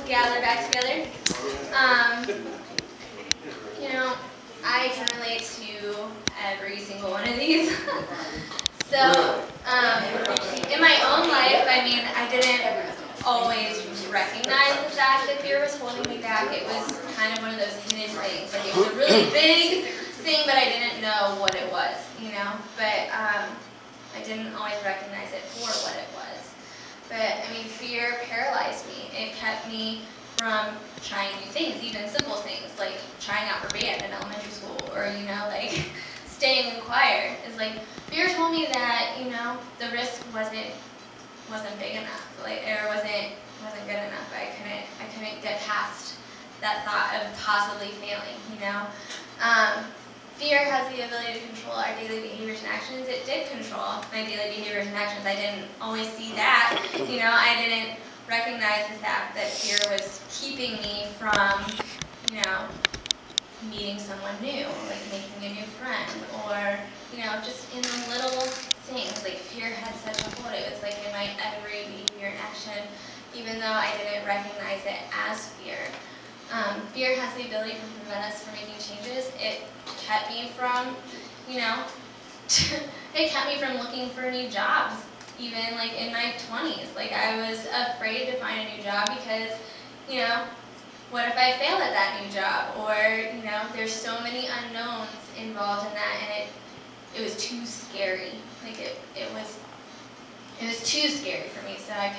gather back together. You know, I can relate to every single one of these. So, in my own life, I mean, I didn't always recognize the fact that fear was holding me back. It was kind of one of those hidden things. Like, it was a really big thing, but I didn't know what it was, you know? But I didn't always recognize it for what it was. But, I mean, fear paralyzed me. It kept me from trying new things, even simple things, like trying out for band in elementary school, or, you know, like staying in choir. It's like, fear told me that, you know, the risk wasn't big enough, like, or wasn't good enough. I couldn't get past that thought of possibly failing, you know. Fear has the ability to control our daily behaviors and actions. It did control my daily behaviors and actions. I didn't always see that, you know. I didn't recognize the fact that fear was keeping me from, you know, meeting someone new, like making a new friend, or, you know, just in the little things. Like, fear had such a hold. It was like in my every behavior and action, even though I didn't recognize it as fear. Fear has the ability to prevent us from making changes. It kept me from, you know, it kept me from looking for new jobs, even like in my 20s. Like, I was afraid to find a new job because, you know, what if I fail at that new job? Or, you know, there's so many unknowns involved in that, and it was too scary. Like, it was too scary for me, so I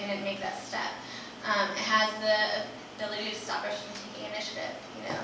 couldn't make that step. It has the ability to stop us from taking initiative. You know,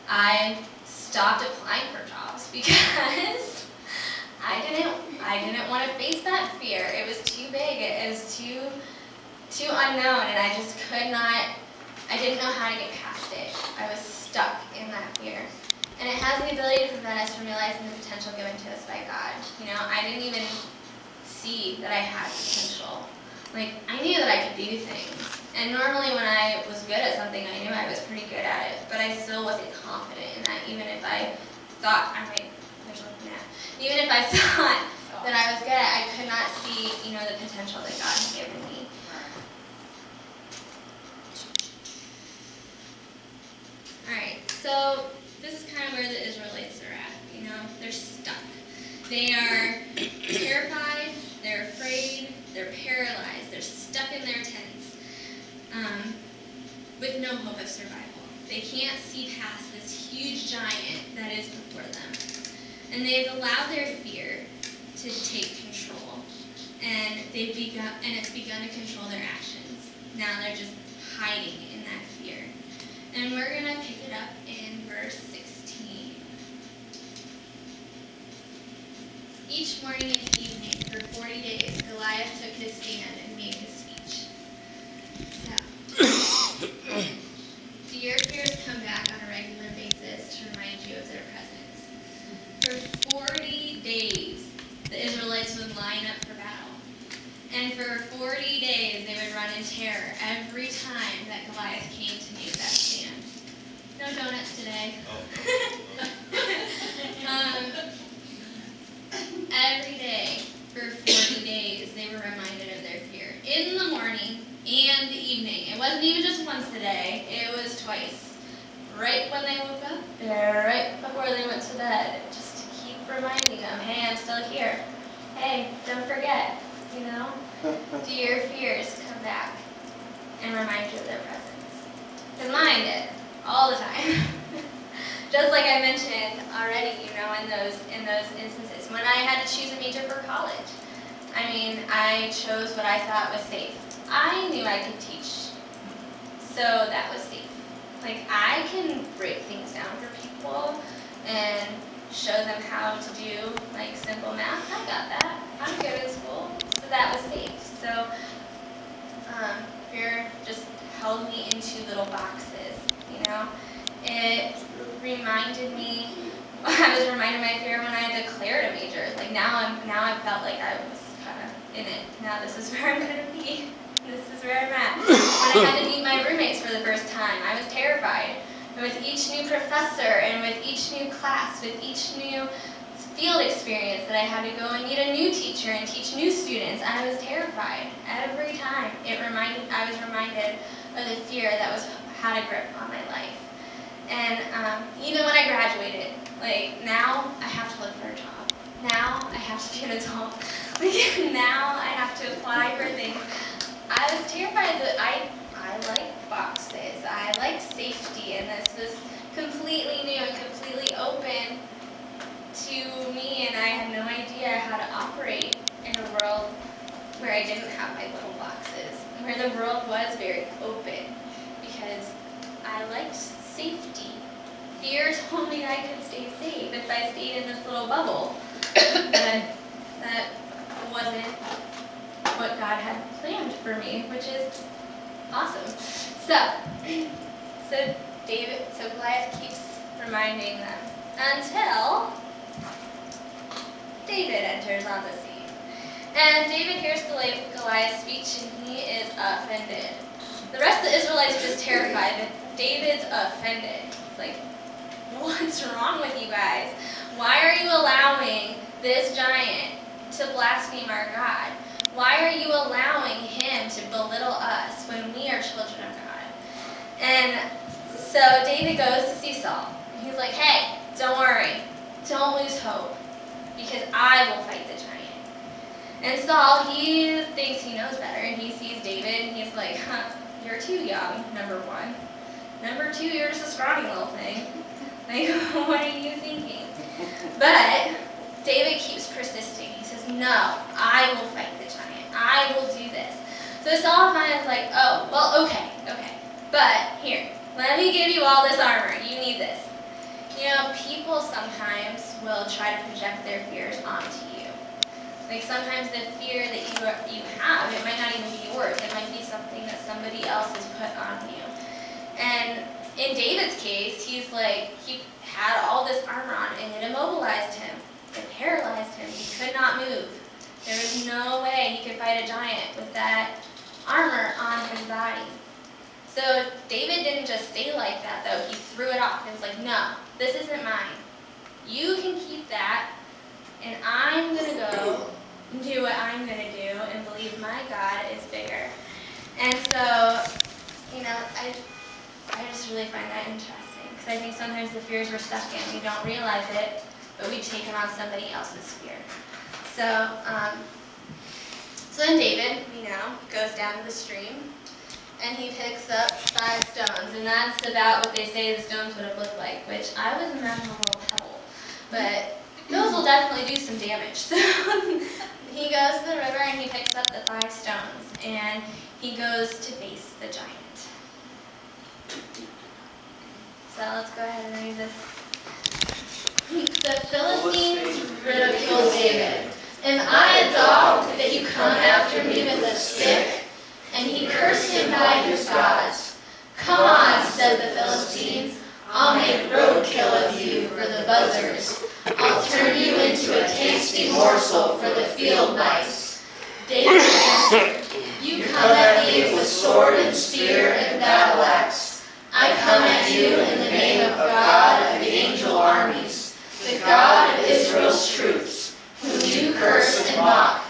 I stopped applying for jobs because I didn't want to face that fear. It was too big. It was too unknown, and I just could not. I didn't know how to get past it. I was stuck in that fear. And it has the ability to prevent us from realizing the potential given to us by God. You know, I didn't even see that I had potential. Like, I knew that I could do things. And normally when I was good at something, I knew I was pretty good at it. But I still wasn't confident in that, even if I thought even if I thought that I was good at it, I could not see, you know, the potential that God had given me. Alright, so this is kind of where the Israelites are at, you know, they're stuck. They are terrified, they're afraid, they're paralyzed, they're stuck in their tents, with no hope of survival. They can't see past this huge giant that is before them. And they've allowed their fear to take control, and it's begun to control their actions. Now they're just hiding in that fear. And we're going to pick it up in verse 16. Each morning and evening for 40 days, Goliath took his stand and made his speech. So, do your fears come back on a regular basis to remind you of their presence? For 40 days, the Israelites would line up for battle. And for 40 days, they would run in terror every time that Goliath came to make that stand. No donuts today. Every day for 40 days, they were reminded of their fear. In the morning and the evening. It wasn't even just once a day. It was twice. Right when they woke up, right before they went to bed. Just to keep reminding them, hey, I'm still here. Hey, don't forget, you know? Do your fears come back and remind you of their presence? Because mine did, all the time. Just like I mentioned already, you know, in those instances. When I had to choose a major for college, I mean, I chose what I thought was safe. I knew I could teach, so that was safe. Like, I can break things down for people and show them how to do, like, simple math. I got that. I'm good in school, so that was safe. So, fear just held me into little boxes, you know. It reminded me, I was reminded of my fear when I declared a major. Like, now I felt like I was kind of in it. Now this is where I'm going to be. This is where I'm at. When I had to meet my roommates for the first time, I was terrified. And with each new professor and with each new class, with each new field experience that I had to go and meet a new teacher and teach new students, I was terrified. Every time I was reminded or the fear that had a grip on my life. And even when I graduated, like now I have to look for a job. Now I have to be an adult. Like now I have to apply for things. I was terrified that I like boxes. I like safety, and this was completely new and completely open to me, and I had no idea how to operate in a world where I didn't have my little boxes, where the world was very open, because I liked safety. Fear told me I could stay safe if I stayed in this little bubble, but that wasn't what God had planned for me, which is awesome. So Goliath keeps reminding them until David enters on the scene. And David hears Goliath's speech and he is offended. The rest of the Israelites are just terrified, but David's offended. It's like, what's wrong with you guys? Why are you allowing this giant to blaspheme our God? Why are you allowing him to belittle us when we are children of God? And so David goes to see Saul. He's like, hey, don't worry. Don't lose hope, because I will fight the giant. And Saul, he thinks he knows better, and he sees David, and he's like, you're too young, number one. Number two, you're just a scrawny little thing. Like, what are you thinking? But David keeps persisting. He says, no, I will fight the giant. I will do this. So Saul kind of like, oh, well, okay. But here, let me give you all this armor. You need this. You know, people sometimes will try to project their fears onto you. Like sometimes the fear that you have, it might not even be yours. It might be something that somebody else has put on you. And in David's case, he had all this armor on, and it immobilized him. It paralyzed him. He could not move. There was no way he could fight a giant with that armor on his body. So David didn't just stay like that, though. He threw it off. He was like, no, this isn't mine. You can keep that, and I'm going to go and do what I'm going to do and believe my God is bigger. And so, you know, I just really find that interesting, because I think sometimes the fears we're stuck in, we don't realize it, but we've taken on somebody else's fear. So then David, goes down to the stream, and he picks up 5 stones, and that's about what they say the stones would have looked like, which I was imagining a little pebble, but those will definitely do some damage. So he goes to the river and he picks up the 5 stones, and he goes to face the giant. So let's go ahead and read this. The Philistines ridiculed David. Am I a dog that you come after me with a stick? And he cursed him by his gods. Come on, said the Philistines. I'll make roadkill of you for the buzzards. I'll turn you into a tasty morsel for the field mice. David answered, you come at me with sword and spear and battle axe. I come at you in the name of God of the angel armies, the God of Israel's troops, whom you curse and mock.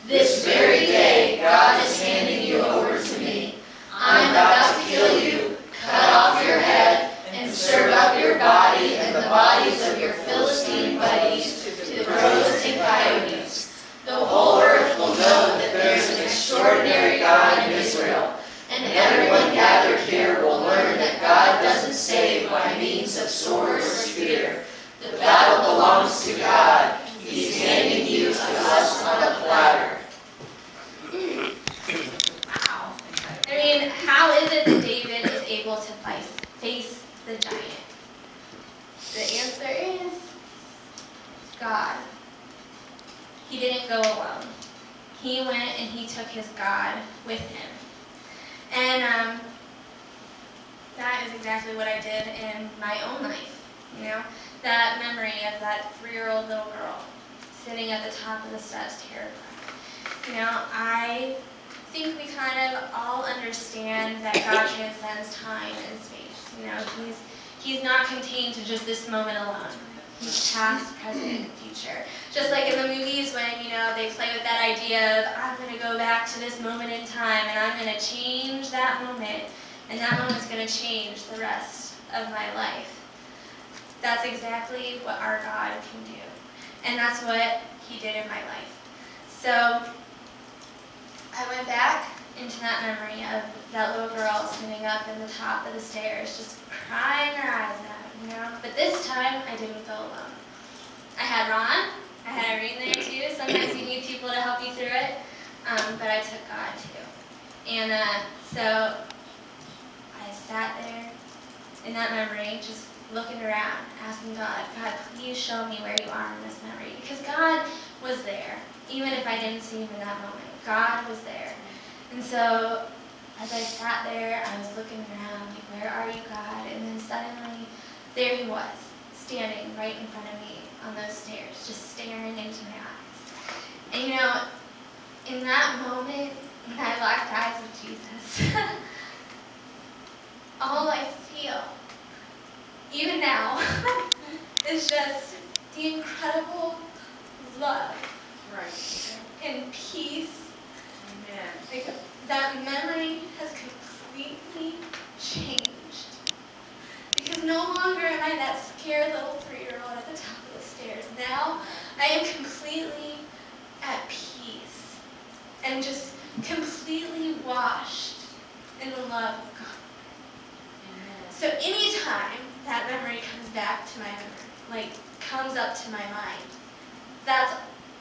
This very day God is handing you over to me. I'm about to kill you, cut off your head, and serve up your body and the bodies of your Philistine buddies to the crows and coyotes. The whole earth will know that there's an extraordinary God in Israel, and everyone gathered here will learn that God doesn't save by means of sword or spear. The battle belongs to God. He's handing you to us on a platter. Wow. I mean, how is it that David is able to face the giant? The answer is God. He didn't go alone. He went and he took his God with him. And that is exactly what I did in my own life. That memory of that 3-year-old little girl sitting at the top of the steps terrified. I think we kind of all understand that God transcends time and space. He's not contained to just this moment alone. He's past, present, and future. Just like in the movies when, they play with that idea of, I'm going to go back to this moment in time and I'm going to change that moment. and that moment's going to change the rest of my life. That's exactly what our God can do. And that's what he did in my life. So I went back into that memory of that little girl sitting up in the top of the stairs, just crying her eyes out, But this time, I didn't go alone. I had Ron, I had Irene there too. Sometimes you need people to help you through it, but I took God too. And so I sat there in that memory, just looking around, asking God, please show me where you are in this memory. Because God was there, even if I didn't see him in that moment. God was there. And so as I sat there, I was looking around, like, where are you, God? And then suddenly, there he was, standing right in front of me on those stairs, just staring into my eyes. And in that moment, when I locked eyes with Jesus, all I feel, even now, is just the incredible love and peace. Amen. Like, that memory has completely changed. Because no longer am I that scared little 3-year-old at the top of the stairs. Now I am completely at peace and just completely washed in the love of God. Amen. So anytime that memory comes back to my memory, comes up to my mind, that's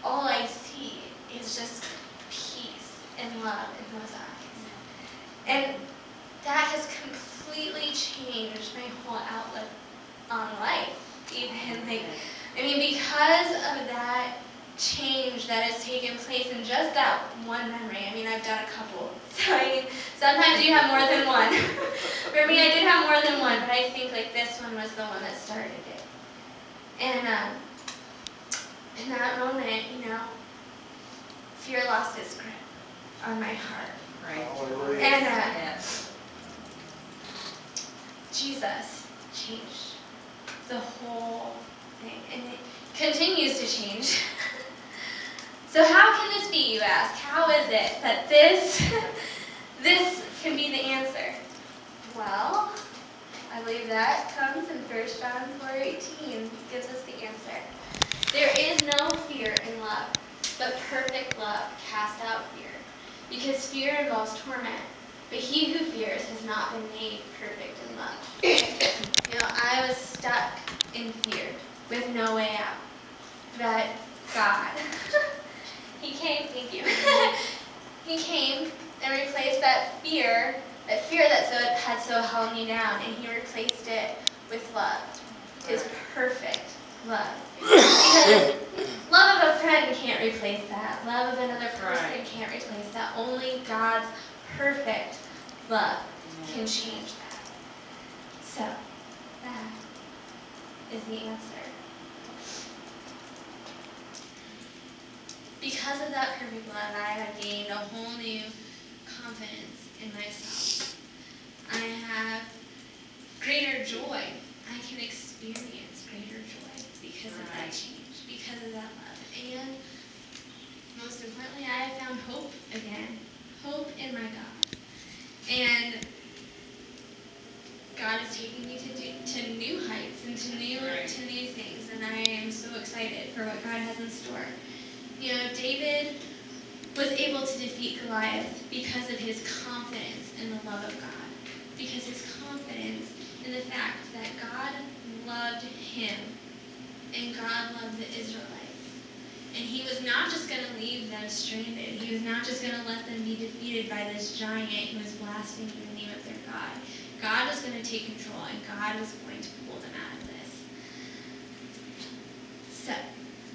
all I see is just peace and love in those eyes. And that has completely changed my whole outlook on life. Even because of that change that has taken place in just that one memory. I've done a couple. So sometimes you have more than one. For me, I did have more than one, but I think this one was the one that started it. And in that moment, fear lost its grip on my heart. Right. And Yes. Jesus changed the whole thing, and it continues to change. So how can this be, you ask? How is it that this can be the answer? Well, I believe that comes in 1 John 4:18, gives us the answer. There is no fear in love, but perfect love casts out fear, because fear involves torment. But he who fears has not been made perfect in love. I was stuck in fear with no way out. But God, he came, thank you. He came and replaced that fear that had so held me down, and he replaced it with love, his perfect love. Because love of a friend can't replace that. Love of another person can't replace that. Only God's perfect love can change that. So, that is the answer. Because of that perfect love, I have gained a whole new confidence in myself. I have greater joy. I can experience greater joy because of that change, because of that love. And most importantly, I have found hope again. Hope in my God. And God is taking me to new heights and to new things, and I am so excited for what God has in store. David was able to defeat Goliath because of his confidence in the love of God, because his confidence in the fact that God loved him and God loved the Israelites. And he was not just going to leave them stranded. He was not just going to let them be defeated by this giant who was blaspheming the name of their God. God was going to take control, and God was going to pull them out of this. So,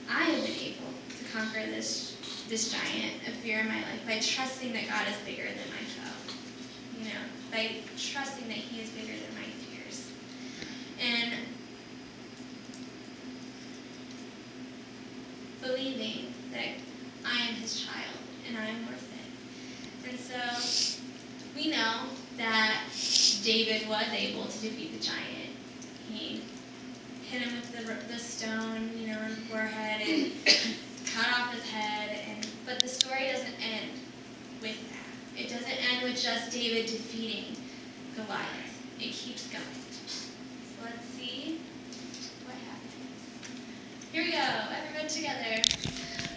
I have been able to conquer this giant of fear in my life by trusting that God is bigger than my foe. By trusting that he is bigger than my fears. And believing that I am his child and I am worth it. And so we know that David was able to defeat the giant. He hit him with the stone, in the forehead, and cut off his head. But the story doesn't end with that. It doesn't end with just David defeating Goliath. it keeps going. So let's see what happens. Here we go, everyone together.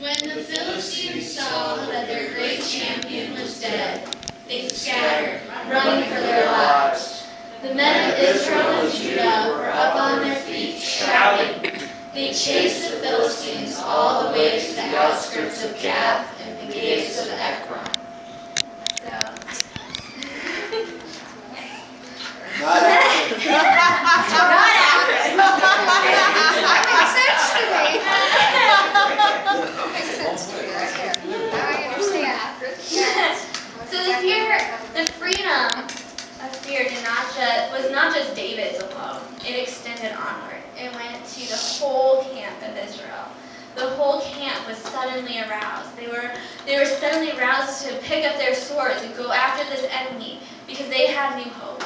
When the Philistines saw that their great champion was dead, they scattered, running for their lives. The men of Israel and Judah were up on their feet, shouting. They chased the Philistines all the way to the outskirts of Gath and the gates of Ekron. So. Not accurate. Not accurate. That makes sense to me right there. Now I understand. So the freedom of fear was not just David's alone. It extended onward. It went to the whole camp of Israel. The whole camp was suddenly aroused. They were suddenly aroused to pick up their swords and go after this enemy because they had new hope.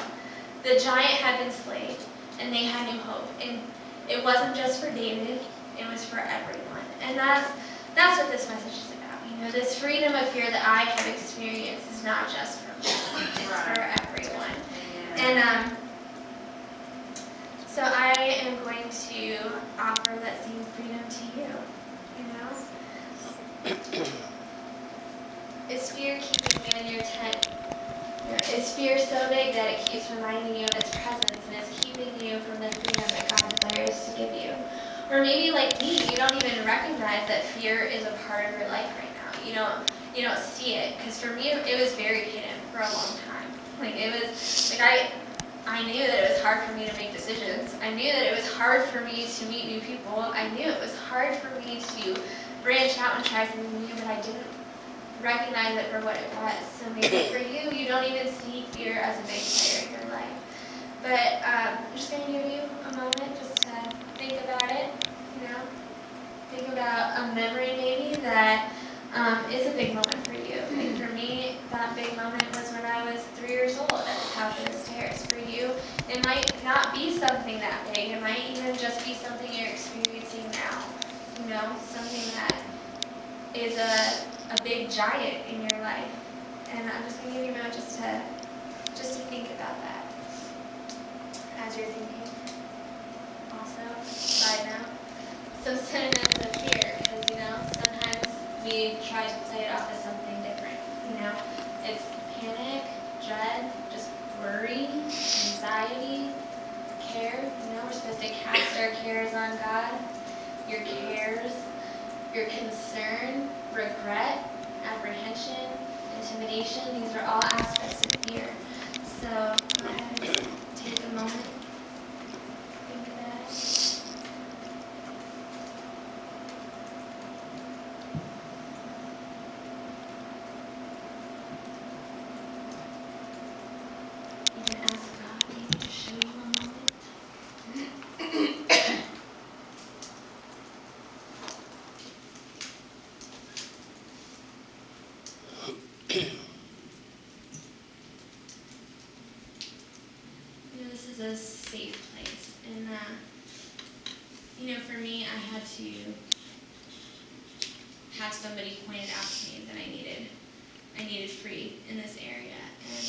The giant had been slain, and they had new hope. And it wasn't just for David; it was for everyone. And that's what this message is about. You know, this freedom of fear that I have experienced is not just for me; it's for everyone. And so I am going to offer that same freedom to you. You know, is fear keeping you in your tent? Is fear so big that it keeps reminding you of its presence and is keeping you from the freedom that God desires to give you? Or maybe like me, you don't even recognize that fear is a part of your life right now. You don't see it, because for me it was very hidden for a long time. Like it was like I knew that it was hard for me to make decisions. I knew that it was hard for me to meet new people. I knew it was hard for me to branch out and try something new, but I didn't recognize it for what it was. So maybe for you, you don't even see fear as a big player in your life. But I'm just going to give you a moment just to think about it, you know. Think about a memory maybe that is a big moment for you. Like for me, that big moment was when I was 3 years old at the top of the stairs. For you, it might not be something that big. It might even just be something you're experiencing now. You know, something that is a big giant in your life. And I'm just going to give you a moment just to think about that as you're thinking. Also, side note, some synonyms of fear, because sometimes we try to play it off as something different. It's panic, dread, just worry, anxiety, care. We're supposed to cast our cares on God. Your cares, your concern, regret, apprehension, intimidation, these are all aspects of fear. So go ahead and take a moment, think about it. You can ask God maybe to show you a moment. This is a safe place, and for me, I had to have somebody point it out to me that I needed free in this area. And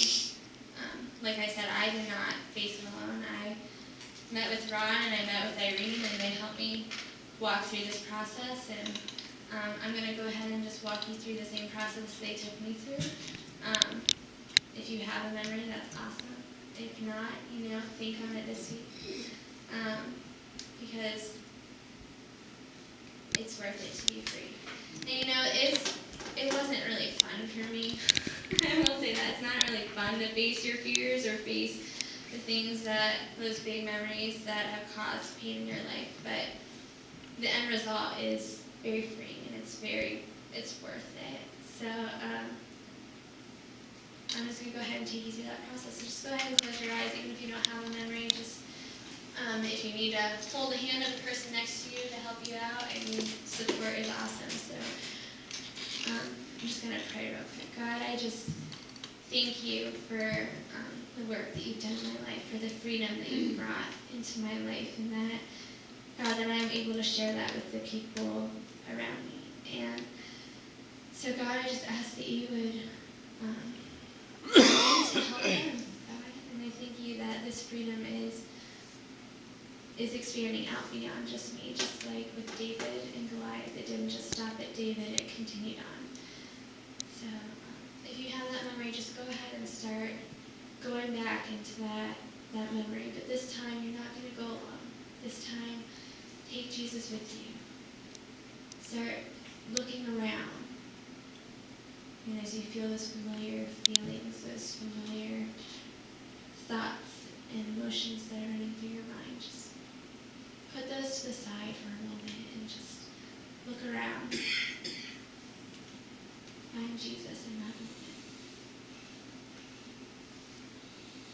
like I said, I did not face it alone. I met with Ron and I met with Irene, and they helped me walk through this process. And I'm going to go ahead and just walk you through the same process they took me through. If you have a memory, that's awesome. If not, think on it this week. Because it's worth it to be free. And it wasn't really fun for me. I will say that. It's not really fun to face your fears or face the things those big memories that have caused pain in your life. But the end result is very freeing, and it's worth it. So, I'm just going to go ahead and take you through that process. So just go ahead and close your eyes, even if you don't have a memory. Just if you need to hold the hand of the person next to you to help you out, support is awesome. So I'm just going to pray real quick. God, I just thank you for the work that you've done in my life, for the freedom that you've brought into my life, and that, God, that I'm able to share that with the people around me. And so, God, I just ask that you would to help them, God, and thank you that this freedom is expanding out beyond just me, just like with David and Goliath. It didn't just stop at David, it continued on. So if you have that memory, just go ahead and start going back into that memory. But this time, you're not going to go alone. This time, take Jesus with you. Start looking around. And as you feel those familiar feelings, those familiar thoughts and emotions that are running through your mind, just put those to the side for a moment and just look around. Find Jesus in that moment.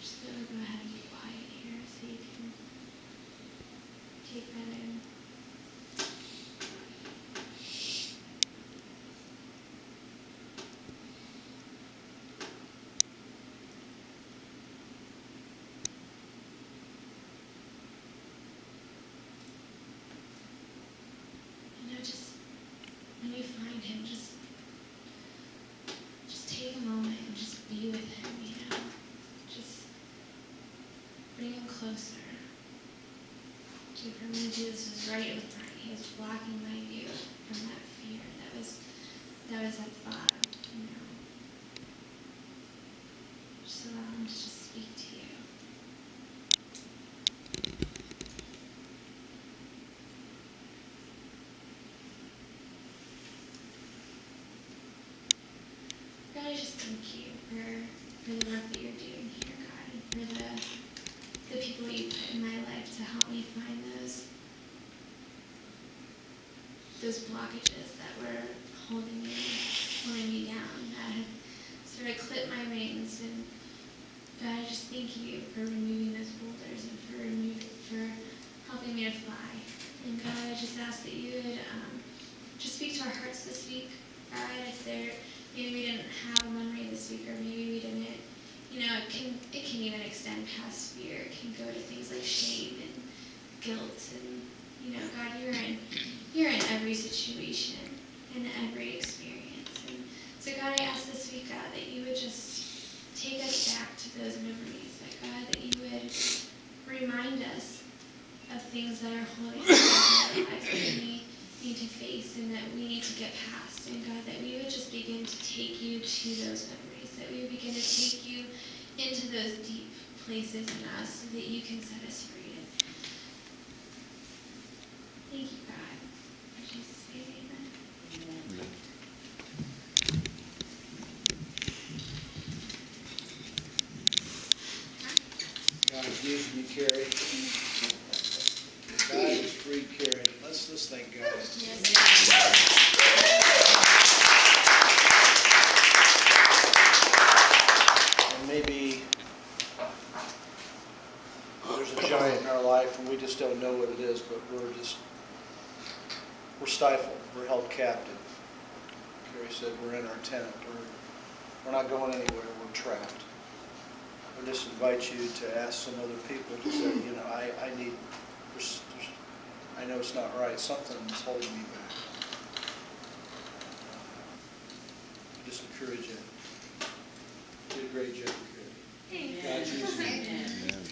Just going to go ahead and be quiet here so you can take that in. Just when you find him, just take a moment and just be with him, Just bring him closer. For me, Jesus was right in front. He was blocking my view from that fear. That was at the bottom, Just allow him to just speak to you. God, I just thank you for the work that you're doing here, God, and for the people you put in my life to help me find those blockages that were holding me down, that had sort of clipped my wings. And God, I just thank you for removing those boulders and for helping me to fly. And God, I just ask that you would just speak to our hearts this week. God, if maybe we didn't have a memory this week, or maybe we didn't, it can even extend past fear. It can go to things like shame and guilt. And, God, you're in every situation and every experience. And so, God, I ask this week, God, that you would just take us back to those memories. That, God, that you would remind us of things that are holding us in our lives that we need to face and that we need to get past. And God, that we would just begin to take you to those memories, that we would begin to take you into those deep places in us so that you can set us free. Thank you, God. In Jesus' name, amen. God is using you, Carrie. God is free, Carrie. Let's thank God. And maybe there's a giant in our life and we just don't know what it is, but we're stifled. We're held captive. Carrie said we're in our tent. We're not going anywhere. We're trapped. I just invite you to ask some other people to say, I know it's not right. Something's holding me back. Just encourage you. You did a great job, Carrie. Thanks. God's using you. Amen.